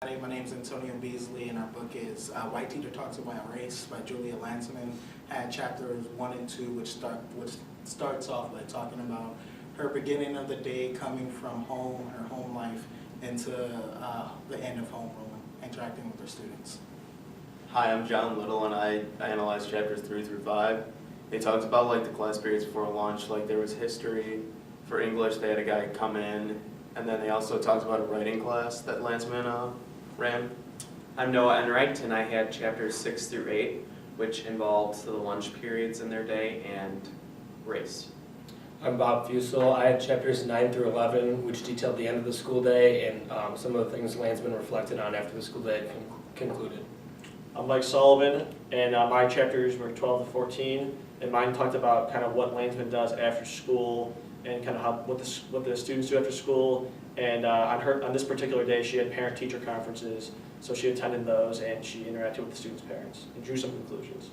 Hi, my name is Antonio Beasley, and our book is White Teacher Talks About Race by Julia Lansman. Had chapters 1 and 2, which starts off by talking about her beginning of the day, coming from home, her home life, into the end of homeroom, interacting with her students. Hi, I'm John Little, and I analyzed chapters 3 through 5. It talks about like the class periods before lunch, like there was history. For English, they had a guy come in, and then they also talked about a writing class that Lansman ran. I'm Noah Enright, and I had chapters 6 through 8, which involved the lunch periods in their day and race. I'm Bob Fusel. I had chapters 9 through 11, which detailed the end of the school day and some of the things Lansman reflected on after the school day had concluded. I'm Mike Sullivan, and my chapters were 12 to 14, and mine talked about kind of what Lansman does after school and kind of what the students do after school. And on this particular day, she had parent-teacher conferences, so she attended those and she interacted with the students' parents and drew some conclusions.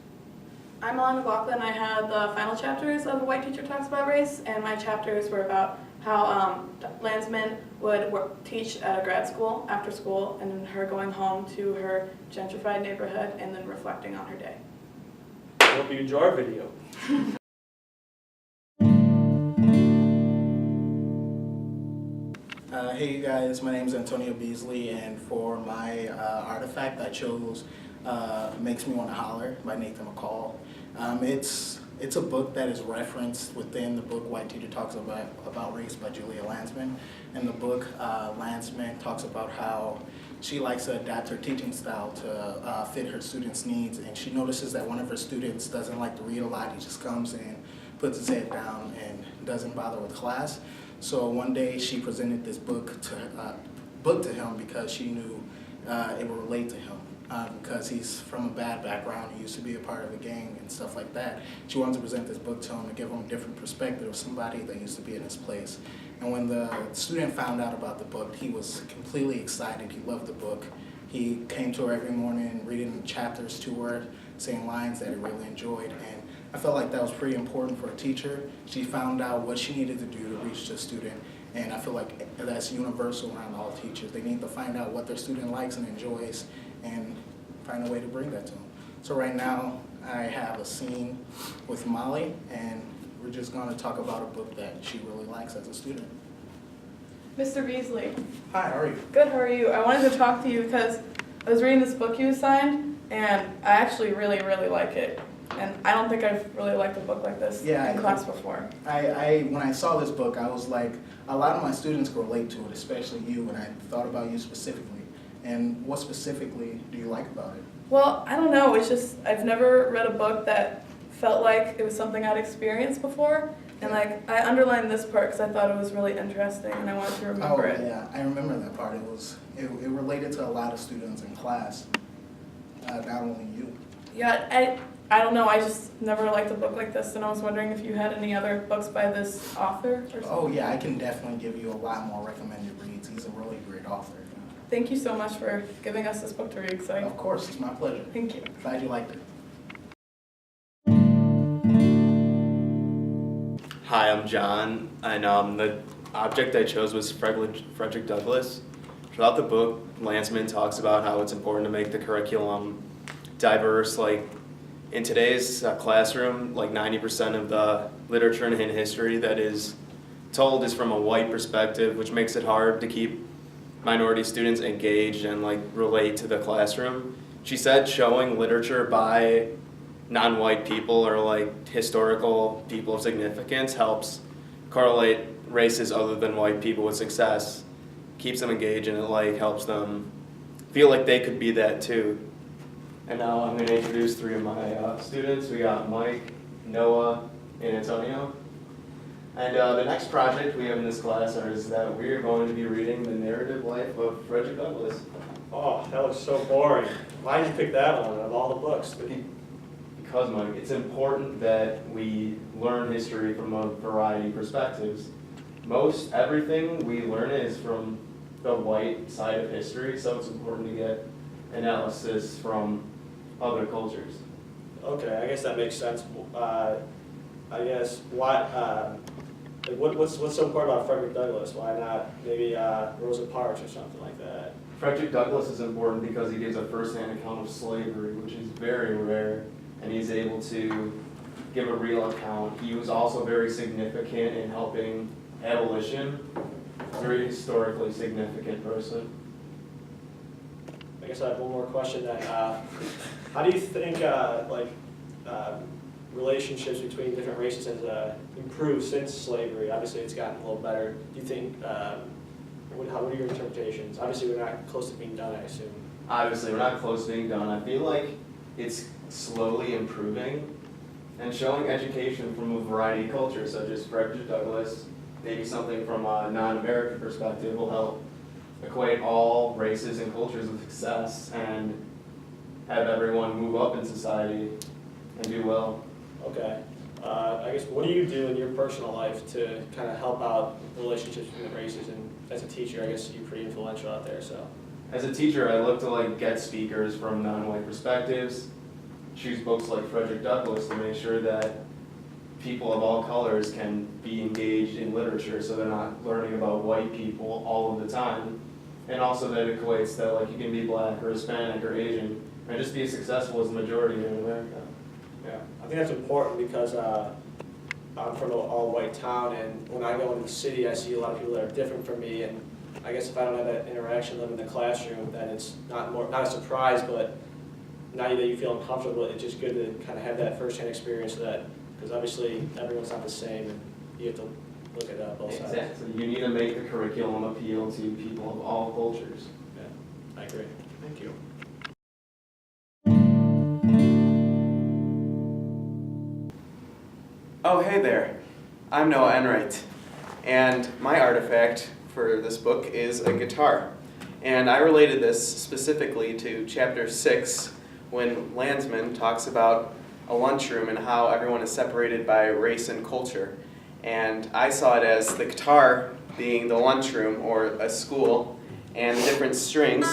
I'm Alana McLaughlin. I had the final chapters of A White Teacher Talks About Race, and my chapters were about how Lansman would teach at a grad school after school, and then her going home to her gentrified neighborhood and then reflecting on her day. I hope you enjoy our video. Hey you guys, my name is Antonio Beasley, and for my artifact I chose Makes Me Want to Holler by Nathan McCall. It's a book that is referenced within the book White Teacher Talks About Race by Julia Lansman. In the book, Lansman talks about how she likes to adapt her teaching style to fit her students' needs, and she notices that one of her students doesn't like to read a lot. He just comes in, puts his head down, and doesn't bother with class. So one day she presented this book to him because she knew it would relate to him. Because he's from a bad background, he used to be a part of a gang and stuff like that. She wanted to present this book to him to give him a different perspective of somebody that used to be in his place. And when the student found out about the book, he was completely excited. He loved the book. He came to her every morning, reading chapters to her, saying lines that he really enjoyed. And I felt like that was pretty important for a teacher. She found out what she needed to do to reach the student. And I feel like that's universal around all teachers. They need to find out what their student likes and enjoys and find a way to bring that to them. So right now, I have a scene with Molly, and we're just going to talk about a book that she really likes as a student. Mr. Beasley. Hi, how are you? Good, how are you? I wanted to talk to you because I was reading this book you assigned, and I actually really, really like it. And I don't think I've really liked a book like this in class before. When I saw this book, I was like, a lot of my students can relate to it, especially you, and I thought about you specifically. And what specifically do you like about it? Well, I don't know. It's just I've never read a book that felt like it was something I'd experienced before. And like I underlined this part because I thought it was really interesting and I wanted to remember it. Yeah, I remember that part. It related to a lot of students in class, not only you. Yeah, I don't know. I just never liked a book like this, and I was wondering if you had any other books by this author or something. Oh yeah, I can definitely give you a lot more recommended reads. He's a really great author. Thank you so much for giving us this book to read. Of course, it's my pleasure. Thank you. Glad you liked it. Hi, I'm John, and the object I chose was Frederick Douglass. Throughout the book, Lansman talks about how it's important to make the curriculum diverse. Like in today's classroom, like 90% of the literature and history that is told is from a white perspective, which makes it hard to keep minority students engaged and like relate to the classroom. She said showing literature by non-white people or like historical people of significance helps correlate races other than white people with success, keeps them engaged, and it like helps them feel like they could be that too. And now I'm going to introduce three of my students. We got Mike, Noah, and Antonio. And the next project we have in this class is that we're going to be reading the narrative life of Frederick Douglass. Oh, that was so boring. Why did you pick that one of all the books? Because, Mike, it's important that we learn history from a variety of perspectives. Most everything we learn is from the white side of history, so it's important to get analysis from other cultures. Okay, I guess that makes sense. I guess what's so important about Frederick Douglass? Why not maybe Rosa Parks or something like that? Frederick Douglass is important because he gives a first-hand account of slavery, which is very rare, and he's able to give a real account. He was also very significant in helping abolition, a very historically significant person. I guess I have one more question then. How do you think relationships between different races has improved since slavery? Obviously, it's gotten a little better. Do you think, what are your interpretations? Obviously, we're not close to being done, I assume. Obviously, we're not close to being done. I feel like it's slowly improving and showing education from a variety of cultures, such as Frederick Douglass, maybe something from a non-American perspective will help equate all races and cultures with success and have everyone move up in society and do well. Okay. I guess, what do you do in your personal life to kind of help out relationships between the races? And as a teacher, I guess you're pretty influential out there, so. As a teacher, I look to get speakers from non-white perspectives, choose books like Frederick Douglass to make sure that people of all colors can be engaged in literature so they're not learning about white people all of the time. And also that equates that you can be black or Hispanic or Asian and just be as successful as the majority here in America. Yeah, I think that's important because I'm from an all-white town, and when I go into the city, I see a lot of people that are different from me, and I guess if I don't have that interaction with them in the classroom, then it's not a surprise, but now that you feel uncomfortable, it's just good to kind of have that first-hand experience of that, because obviously everyone's not the same, and you have to look at both sides. Exactly. You need to make the curriculum appeal to people of all cultures. Yeah, I agree. Thank you. Oh, hey there. I'm Noah Enright, and my artifact for this book is a guitar. And I related this specifically to chapter 6, when Landsman talks about a lunchroom and how everyone is separated by race and culture. And I saw it as the guitar being the lunchroom or a school, and the different strings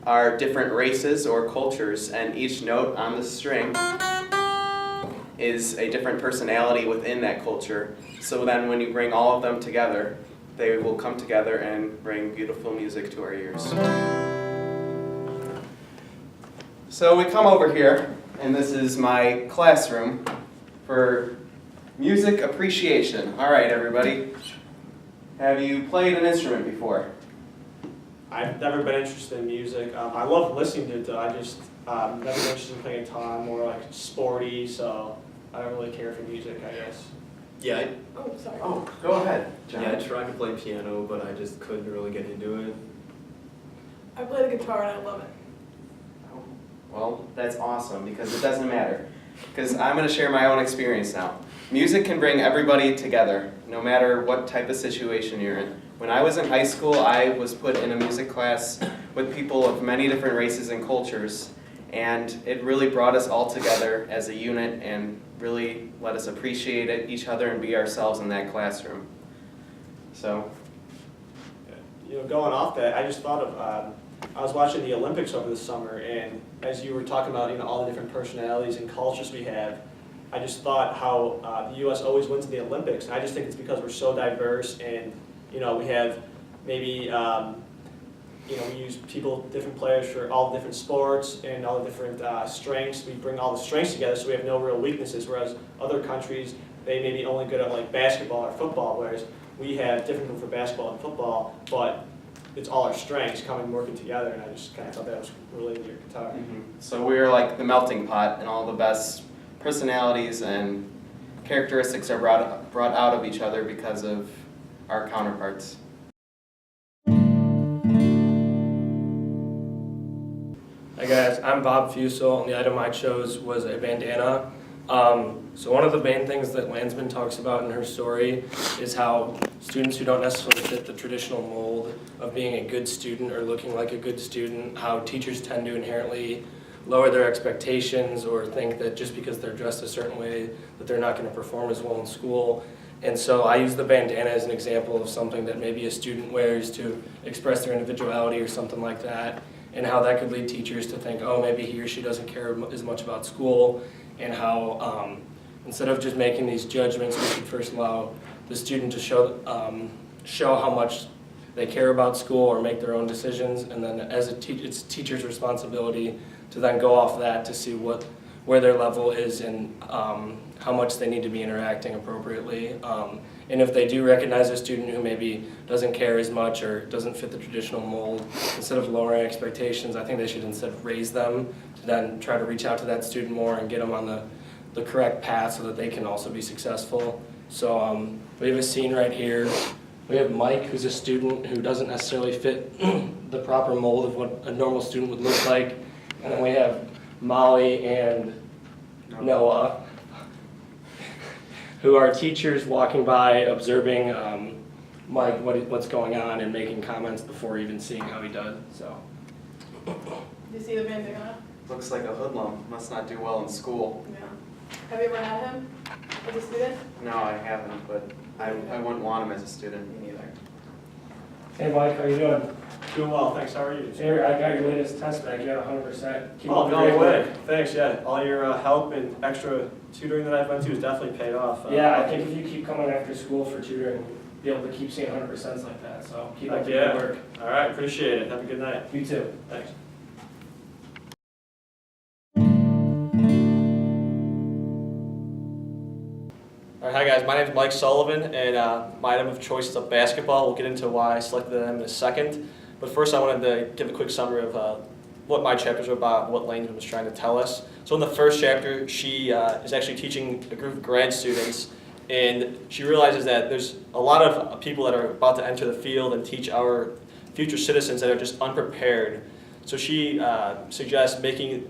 are different races or cultures, and each note on the string is a different personality within that culture. So then when you bring all of them together, they will come together and bring beautiful music to our ears. So we come over here, and this is my classroom for music appreciation. All right, everybody. Have you played an instrument before? I've never been interested in music. I love listening to it, though. I just never been interested in playing guitar. I'm more sporty, so I don't really care for music, I guess. Yeah. Oh, sorry. Oh, go ahead, John. Yeah, I tried to play piano, but I just couldn't really get into it. I play the guitar and I love it. Well, that's awesome because it doesn't matter. Because I'm going to share my own experience now. Music can bring everybody together, no matter what type of situation you're in. When I was in high school, I was put in a music class with people of many different races and cultures, and it really brought us all together as a unit and really let us appreciate each other and be ourselves in that classroom. So. Going off that, I just thought of, I was watching the Olympics over the summer, and as you were talking about, all the different personalities and cultures we have, I just thought how the U.S. always wins in the Olympics, and I just think it's because we're so diverse, and we have maybe we use different players for all the different sports and all the different strengths. We bring all the strengths together, so we have no real weaknesses. Whereas other countries, they may be only good at basketball or football, whereas we have different people for basketball and football, but it's all our strengths coming working together, and I just kind of thought that was related to your guitar. Mm-hmm. So we're like the melting pot, and all the best personalities and characteristics are brought out of each other because of our counterparts. Hi guys, I'm Bob Fusel, and the item I chose was a bandana. So one of the main things that Landsman talks about in her story is how students who don't necessarily fit the traditional mold of being a good student or looking like a good student, how teachers tend to inherently lower their expectations or think that just because they're dressed a certain way that they're not going to perform as well in school. And so I use the bandana as an example of something that maybe a student wears to express their individuality or something like that, and how that could lead teachers to think, oh, maybe he or she doesn't care as much about school, and how instead of just making these judgments, we should first allow the student to show how much they care about school or make their own decisions, and then as it's teacher's responsibility to then go off that to see where their level is and how much they need to be interacting appropriately. And if they do recognize a student who maybe doesn't care as much or doesn't fit the traditional mold, instead of lowering expectations, I think they should instead raise them to then try to reach out to that student more and get them on the correct path so that they can also be successful. So we have a scene right here. We have Mike, who's a student who doesn't necessarily fit the proper mold of what a normal student would look like. And then we have Molly and Noah, who are teachers walking by, observing Mike, what's going on, and making comments before even seeing how he does. So. Do you see the bandana? Looks like a hoodlum, must not do well in school. Yeah. Have you ever had him as a student? No, I haven't, but I wouldn't want him as a student. Me neither. Hey Mike, how you doing? Doing well, thanks. How are you? Here, I got your latest test back. You got 100%. Keep Oh, up the no great way. work. Thanks, yeah. All your help and extra tutoring that I've went to has definitely paid off. Yeah, I think if you keep coming after school for tutoring, you'll be able to keep seeing 100% like that. So keep up the Yeah. good work. All right, appreciate it. Have a good night. You too. Thanks. All right, hi guys, my name is Mike Sullivan, and my item of choice is basketball. We'll get into why I selected them in a second. But first I wanted to give a quick summary of what my chapters are about, what Laneman was trying to tell us. So in the first chapter, she is actually teaching a group of grad students, and she realizes that there's a lot of people that are about to enter the field and teach our future citizens that are just unprepared. So she suggests making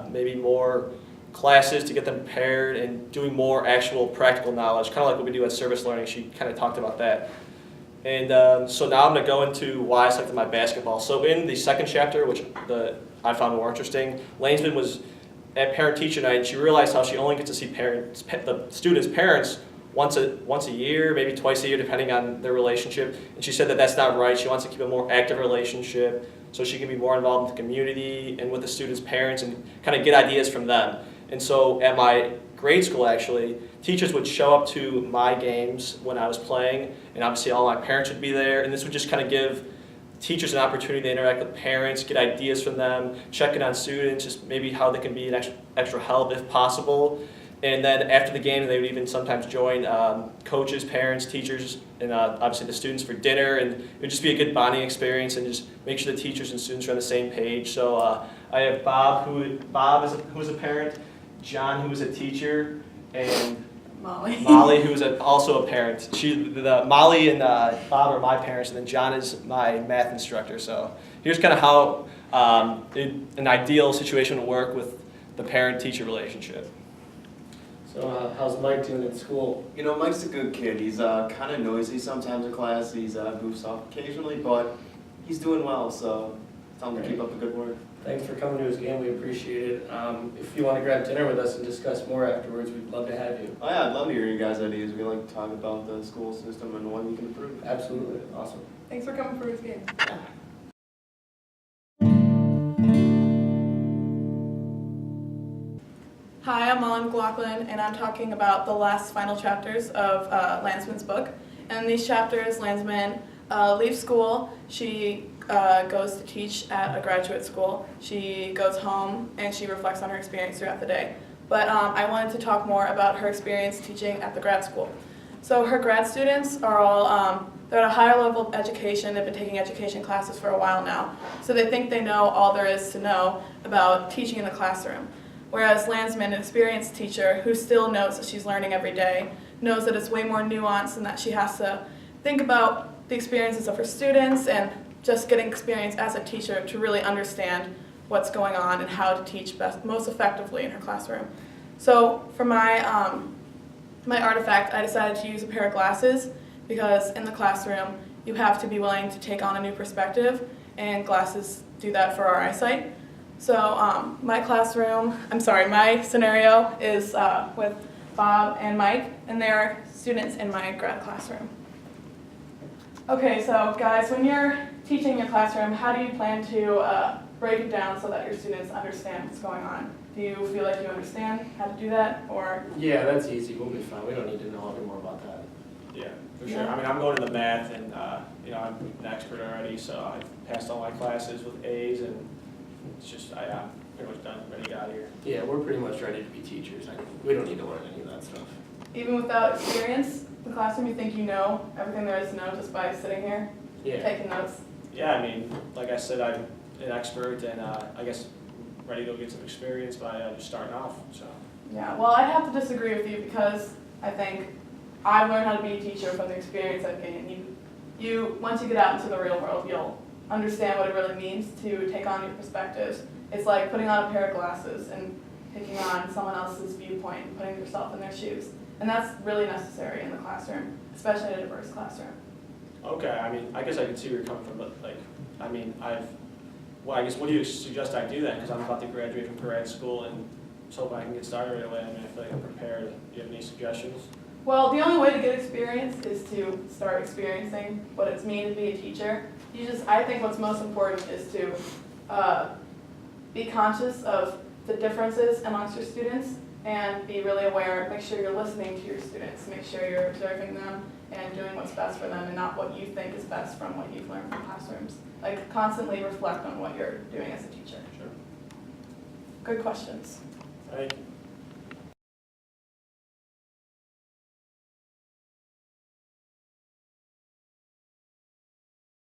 maybe more classes to get them prepared and doing more actual practical knowledge, kind of like what we do at service learning. She kind of talked about that. And so now I'm going to go into why I selected my basketball. So in the second chapter, which I found more interesting, Lanesman was at parent-teacher night, and she realized how she only gets to see the students' parents once a year, maybe twice a year, depending on their relationship. And she said that that's not right. She wants to keep a more active relationship so she can be more involved in the community and with the students' parents and kind of get ideas from them. And so at my grade school, actually, teachers would show up to my games when I was playing, and obviously all my parents would be there, and this would just kind of give teachers an opportunity to interact with parents, get ideas from them, check in on students, just maybe how they can be an extra help if possible. And then after the game, they would even sometimes join coaches, parents, teachers, and obviously the students for dinner, and it would just be a good bonding experience and just make sure the teachers and students are on the same page. So I have Bob, who's a parent, John, who is a teacher, and Molly, who is also a parent. Molly and Bob are my parents, and then John is my math instructor. So here's kind of how an ideal situation would work with the parent-teacher relationship. So how's Mike doing at school? You know, Mike's a good kid. He's kind of noisy sometimes in class. He's goofs off occasionally, but he's doing well, so tell him to keep up the good work. Thanks for coming to his game. We appreciate it. If you want to grab dinner with us and discuss more afterwards, we'd love to have you. Oh yeah, I'd love to hear you guys' ideas. We like to talk about the school system and what you can improve. Absolutely. Awesome. Thanks for coming for his game. Hi, I'm Molly McLaughlin, and I'm talking about the last final chapters of Lansman's book. And in these chapters, Lansman leaves school. She goes to teach at a graduate school. She goes home and she reflects on her experience throughout the day. But I wanted to talk more about her experience teaching at the grad school. So her grad students are all, they're at a higher level of education. They've been taking education classes for a while now. So they think they know all there is to know about teaching in the classroom. Whereas Lansman, an experienced teacher who still knows that she's learning every day, knows that it's way more nuanced and that she has to think about the experiences of her students and just getting experience as a teacher to really understand what's going on and how to teach most effectively in her classroom. So for my, my artifact, I decided to use a pair of glasses because in the classroom you have to be willing to take on a new perspective, and glasses do that for our eyesight. So my scenario is with Bob and Mike, and they're students in my grad classroom. Okay, so guys, when you're teaching in a classroom, how do you plan to break it down so that your students understand what's going on? Do you feel like you understand how to do that, or? Yeah, that's easy. We'll be fine. We don't need to know any more about that. Yeah. For sure. Yeah. I mean, I'm going into math and, you know, I'm an expert already, so I've passed all my classes with A's and it's just, I'm pretty much done, ready to get out of here. Yeah, we're pretty much ready to be teachers. I mean, we don't need to learn any of that stuff. Even without experience in the classroom, you think you know everything there is to know just by sitting here, Yeah. taking notes? Yeah, I mean, like I said, I'm an expert and, I guess ready to go get some experience by just starting off, so. Yeah, well, I'd have to disagree with you because I think I've learned how to be a teacher from the experience I've gained. Once you get out into the real world, you'll understand what it really means to take on new perspectives. It's like putting on a pair of glasses and taking on someone else's viewpoint and putting yourself in their shoes. And that's really necessary in the classroom, especially in a diverse classroom. Okay, I mean, I guess I can see where you're coming from, but like, I mean, well, I guess what do you suggest I do then? Because I'm about to graduate from grad school and just hope I can get started right away. I mean, I feel like I'm prepared. Do you have any suggestions? Well, the only way to get experience is to start experiencing what it's mean to be a teacher. I think what's most important is to be conscious of the differences amongst your students and be really aware, make sure you're listening to your students, make sure you're observing them and doing what's best for them and not what you think is best from what you've learned from classrooms. Like constantly reflect on what you're doing as a teacher. Sure. Good questions. Thank you.